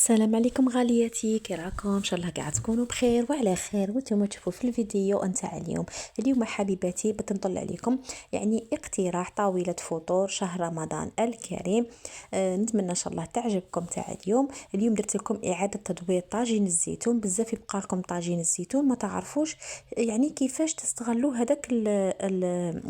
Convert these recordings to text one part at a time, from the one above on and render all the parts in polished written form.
السلام عليكم غالياتي، كي راكم؟ ان شاء الله قاعد تكونوا بخير وعلى خير. وانتم تشوفوا في الفيديو نتاع اليوم حبيباتي بتنطل عليكم يعني اقتراح طاولة فطور شهر رمضان الكريم. نتمنى ان شاء الله تعجبكم. تاع اليوم درت لكم اعاده تدوير طاجين الزيتون. بزاف يبقى لكم طاجين الزيتون ما تعرفوش يعني كيفاش تستغلوا هذاك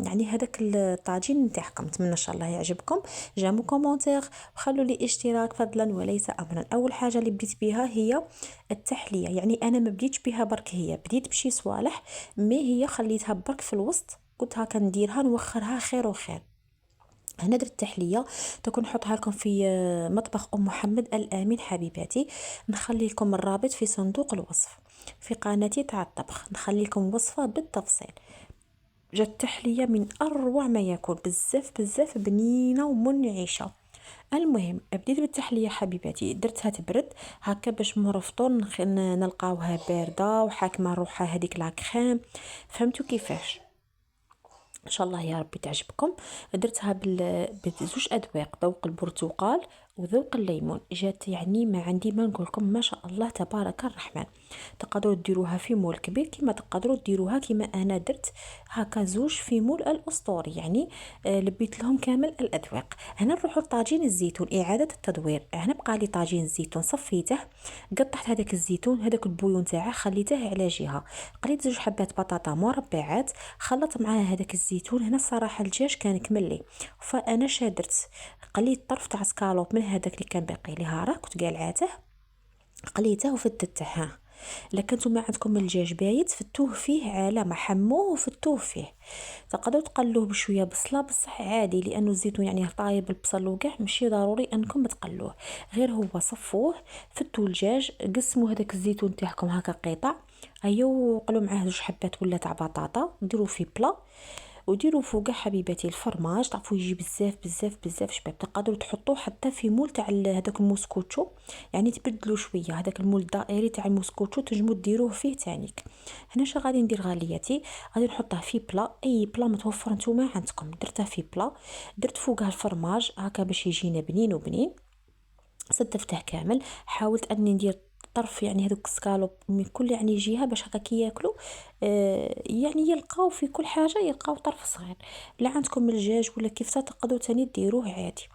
يعني هذاك الطاجين نتاعكم. نتمنى ان شاء الله يعجبكم. جامو كومونتير وخلوا لي اشتراك فضلا وليس امرا. اول حاجه اللي بديت بها هي التحليه، يعني انا ما بديتش بها برك، هي بديت بشي صوالح مي هي خليتها برك في الوسط، قلت هاكا نديرها نوخرها خير وخير. هنا درت تحليه تكون نحطها لكم في مطبخ ام محمد الامين حبيباتي. نخلي لكم الرابط في صندوق الوصف في قناتي تاع الطبخ، نخلي لكم وصفه بالتفصيل. جات تحليه من اروع ما يكون، بزاف بزاف بنينه ومنعشه. المهم بديت بالتحليه حبيباتي، درتها تبرد هكا باش مور الفطور نلقاوها بارده وحاكمه روحها هذيك لا كريم. فهمتوا كيفاش؟ ان شاء الله يا ربي تعجبكم. درتها بزوج اذواق، ذوق البرتقال وذوق الليمون. جات يعني ما عندي ما نقول لكم، ما شاء الله تبارك الرحمن. تقدروا ديروها في مول كبير كما تقدروا ديروها كما انا درت هكا زوج في مول الاسطوري يعني. لبيت لهم كامل الاذواق. هنا نروحوا لطاجين الزيتون اعاده التدوير. هنا بقى لي طاجين الزيتون صفيته، قطعت هذاك الزيتون هذاك البويون تاعه خليته على جهه، قليت زوج حبات بطاطا مربعات خلط معاه هذاك الزيتون. هنا الصراحه الدجاج كان كملي، فانا شادرت قليت طرف تاع سكالوب من هذاك اللي كان باقي لي، راه كنت قالعاته قليته وفتته. ها لكن نتوما عندكم الدجاج بايت فتوه فيه على ما حموه وفتوه فيه. تقدروا تقلوه بشويه بصله بصح عادي، لانه الزيتون يعني طايب البصل وكاع ماشي ضروري انكم تقلوه، غير هو صفوه فتوا الدجاج، قسموا هذاك الزيتون تاعكم هكا قطع. ايوا قلوا معاه جوج حبات ولا تاع بطاطا، ديروا في بلا وديروا فوقه حبيباتي الفرماج. تعرفوا يجي بزاف بزاف بزاف شباب. تقدروا تحطوه حتى في مول تاع هذاك الموسكوتشو، يعني تبدلوا شويه هذاك المول الدائري تاع الموسكوتشو تنجموا ديروه فيه تانيك. هنا شنو غادي ندير غالياتي؟ غادي نحطه في بلا، اي بلا متوفر نتوما عندكم. درته في بلا، درت فوقها الفرماج هكا باش يجينا بنين وبنين. صدفته كامل، حاولت اني ندير طرف يعني هذوك سكالوب من كل يعني جهه باش هكا كي ياكلوا يعني يلقاو في كل حاجه يلقاو طرف صغير. لا عندكم الدجاج ولا كيف تقدروا تاني ديروه عادي،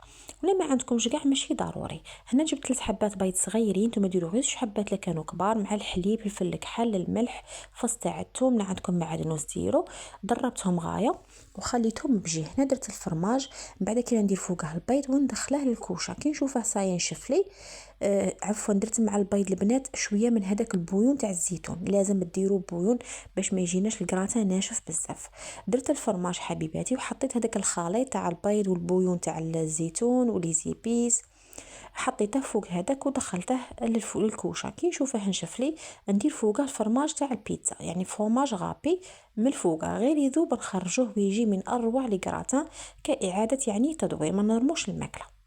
ولا ما عندكمش كاع ماشي ضروري. هنا جبت 3 حبات بيض صغيرين، نتوما ديروا غير 2 حبات لا كانوا كبار، مع الحليب الفلفل الكحل الملح فص تاع الثوم، لا عندكم معدنوس ديروا. ضربتهم غايه وخليتهم بجيه. هنا درت الفرماج، من بعد كي ندير فوقه البيض وندخله للكوشه كي نشوفه صايي نشف لي. عفوا درت مع البيض البنات شويه من هذاك البويون تاع الزيتون، لازم ديروا بويون باش ما يجيناش الكراتان ناشف بزاف. درت الفرماج حبيباتي وحطيت هذاك الخليط تاع البيض والبويون تاع الزيتون وليزيبيس، حطيته فوق هذاك ودخلته للكوشه كي نشوفه نشف لي. ندير فوقه الفرماج تاع البيتزا يعني فوماج غابي من الفوقه، غير يذوب نخرجوه ويجي من اروع لي كراتان كاعاده يعني تدوير، ما نرموش الماكله.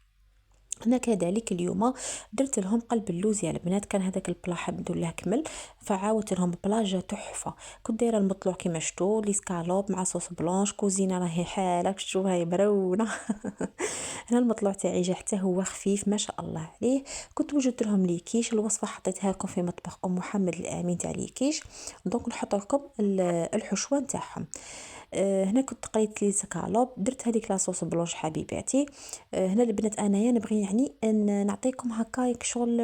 انا كذلك اليوم درت لهم قلب اللوز يا البنات، كان هذاك البلا الحمد لله كمل، فعاودت لهم بلاجه تحفه. كنت دايره المطلوع كيما شتو لي سكالوب مع صوص بلونش كوزينه راهي حالك شتو هاي مرونه. هنا المطلوع تاعي جا حتى هو خفيف ما شاء الله عليه. كنت وجدت لهم لي كيش، الوصفه حطيتها لكم في مطبخ ام محمد الامين تاع لي كيش. دونك نحط لكم الحشوه تاعهم. هنا كنت قريت لي سكالوب، درت هذيك لاصوص بلونش حبيباتي. هنا البنات انايا نبغي يعني ان نعطيكم هكا شغل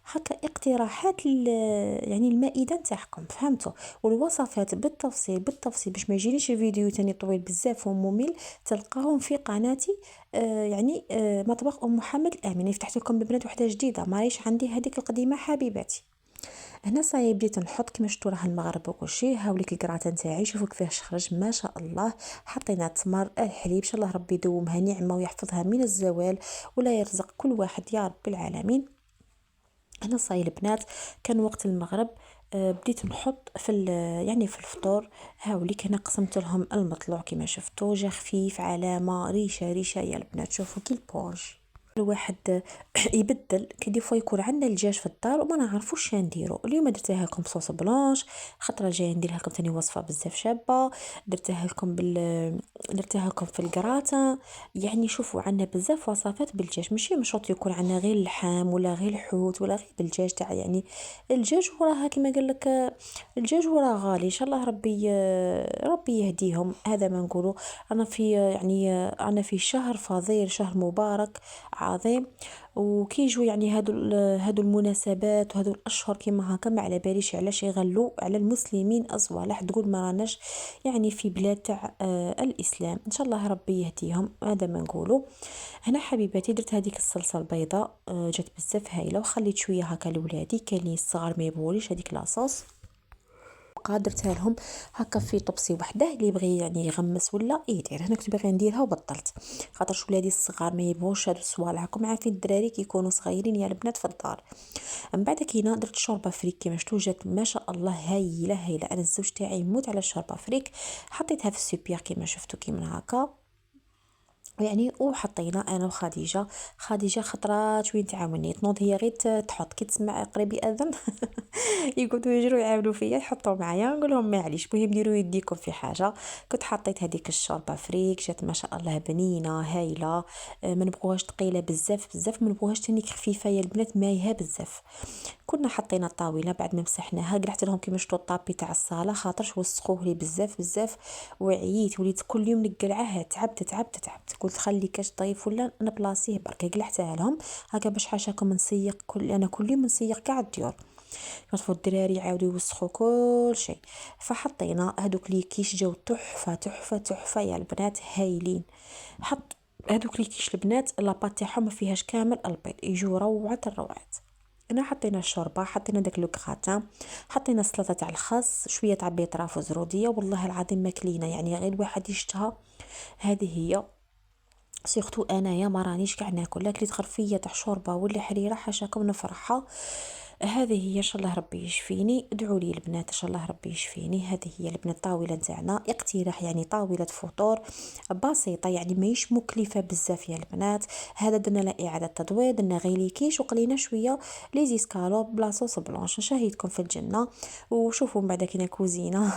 هكا اقتراحات يعني المائده نتاعكم، فهمتوا؟ والوصفات بالتفصيل بالتفصيل باش ما يجينيش الفيديو تاني طويل بزاف وممل، تلقاهم في قناتي يعني مطبخ ام محمد الامين. فتحت لكم البنات وحده جديده، ماريش عندي هذيك القديمه حبيباتي. هنا صايي بديت نحط كيما شفتوا راه المغرب وكلشي. هاوليك الكراتان تاعي شوفوا كيفاش خرج ما شاء الله. حطينا التمر الحليب، ان شاء الله ربي يدومها نعمه ويحفظها من الزوال ولا يرزق كل واحد يا رب العالمين. هنا صاي البنات كان وقت المغرب. بديت نحط في يعني في الفطور. هاوليك هنا قسمت لهم المطلوع كيما شفتوا جا خفيف علامه ريشه ريشه يا البنات، شوفوا كي البورج. الواحد يبدل كي دي فوا يكون عندنا الدجاج في الدار وما نعرفوش شا نديرو. اليوم درتها لكم بصوص بلانش، خطره جايه نديرها لكم تاني وصفه بزاف شابه. درتها لكم درتها لكم في الكراتا. يعني شوفوا عندنا بزاف وصفات بالدجاج، ماشي مشروط يكون عندنا غير اللحم ولا غير الحوت ولا غير بالدجاج تاع يعني. الدجاج وراها كما قال لك، الدجاج وراه غالي ان شاء الله. ربي يهديهم. هذا ما نقوله. انا في يعني انا في شهر فضيل، شهر مبارك عظيم. وكي يجوا يعني هادو المناسبات وهادو الاشهر كيما هكا، ما على باليش علاش يغلوا على المسلمين اصوالح، تقول ما راناش يعني في بلاد تاع الاسلام. ان شاء الله ربي يهديهم. هذا ما نقولوا. هنا حبيباتي درت هذيك الصلصه البيضاء، جات بزاف هايله، وخليت شويه هكا لولادي كاين الصغار ما يبغوليش هذيك لاصوص. درتها لهم هكا في طبسي وحده، اللي يبغي يعني يغمس ولا يدير. انا كنت باغي نديرها وبطلت، خاطر ولادي الصغار ما يبغوش هاد الصوالح. راكم عارفين الدراري كيكونوا صغيرين يا البنات في الدار. من بعد كينا درت شوربه فريك كيما شفتوا، جات ما شاء الله هايله هايله. انا الزوج تاعي يموت على الشوربه فريك. حطيتها في السوبير كيما شفتوا كيما هكا يعني. وحطينا انا وخديجه. خديجه خطرات وين تعاوني تنوض هي غير تحط كي تسمع قريبي اذن يقعدوا يجروا يعاونوا فيا يحطوا معايا. نقول لهم معليش، المهم ديروا يديكم في حاجه. كنت حطيت هذيك الشوربه فريك، جات ما شاء الله بنينه هايله. ما نبغوهاش ثقيله بزاف بزاف، ما نبغوهاش تاني خفيفه يا البنات مايها بزاف. كنا حطينا الطاوله بعد ما مسحناها، قلعت لهم كيما شفتوا الطابي تاع الصاله، خاطرش وسخوه لي بزاف بزاف. وعييت وليت كل يوم نقلعه، تعبت. قلت خلي كاش ضيف ولا نبلاصيه برك، قلعتها لهم هكا باش حاشاكم نسيق كل يوم نسيق كاع الديور. كتفوا الدراري يعاودوا يوسخوا كل شيء. فحطينا هذوك لي كيش جاو تحفه يا البنات هايلين. حط هذوك لي كيش البنات لاباط تاعهم ما فيهاش كامل البيض، يجوا روعه الروعات. هنا حطينا الشوربه، حطينا داك لو كراتان، حطينا السلطه تاع الخس، شويه تاع بيطراف وزروديه. والله العظيم ما كلينا يعني غير الواحد يشتهى. هذه هي سيرتو انايا ما رانيش كاع ناكل، لا كليت خرفيه تاع شوربه ولا حريره حاشاكم نفرحها. هذه هي ان شاء الله ربي يشفيني. ادعوا لي البنات ان شاء الله ربي يشفيني. هذه هي البنات الطاوله نتاعنا، اقتراح يعني طاوله فطور بسيطه يعني ماهيش مكلفه بزاف يا البنات. هذا درنا له اعاده تدوير، درنا غير لي كيش وقلينا شويه لي زيسكالوب بلا صوص بلونش. نشاهدكم في الجنه. وشوفوا من بعد كنا كوزينه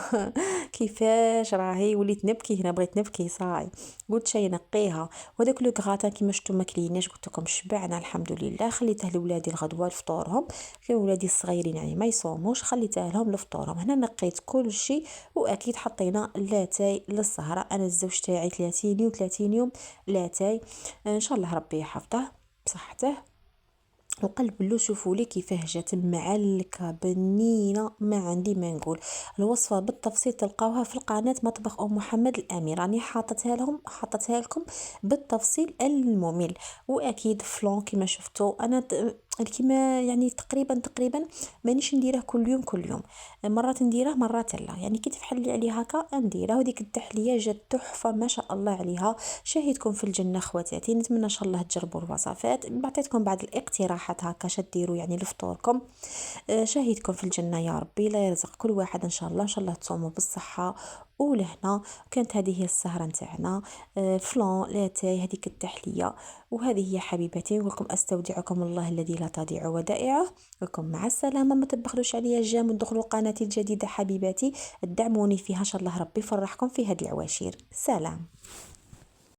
كيفاش راهي. وليت نبكي هنا، بغيت نبكي صاي. قلت شي نقيها. وهذاك لو كغاتان كيما شفتوا ما كليناش، قلت لكم شبعنا الحمد لله. خليته لولادي الغدوه لفطورهم، كي ولادي الصغيرين يعني ما يصوموش، خليتها لهم لفطورهم. هنا نقيت كل شيء. واكيد حطينا لاتاي للسهره، انا الزوج تاعي 30 و30 يوم لاتاي. ان شاء الله ربي يحفظه بصحته. وقلب له. شوفوا لي كيفاه جات معلكه بنينه، ما عندي ما نقول. الوصفه بالتفصيل تلقاوها في القناه مطبخ ام محمد الامير، راني حاطتها لكم بالتفصيل الممل. واكيد فلون كما شفتوا انا كيما يعني تقريبا مانيش نديره كل يوم. مرات نديره مرات لا، يعني كي تفحل لي عليه هكا نديره. وديك التحليه جات تحفه ما شاء الله عليها. شاهدكم في الجنه خواتاتي. نتمنى ان شاء الله تجربوا الوصفات. بعطيتكم بعض الاقتراحات هكا شديروا يعني لفطوركم. شاهدكم في الجنه يا ربي. لا يرزق كل واحد ان شاء الله. ان شاء الله تصوموا بالصحه ولهنا. كانت هذه هي السهره نتاعنا. فلان لاتاي هذيك التحليه. وهذه هي حبيبتي. نقول لكم استودعكم الله الذي لا تضيع ودائعه. لكم مع السلامه. ما تبخلوش عليا الجام ودخلوا قناتي الجديده حبيباتي. ادعموني فيها ان شاء الله ربي يفرحكم في هذه العواشر. سلام.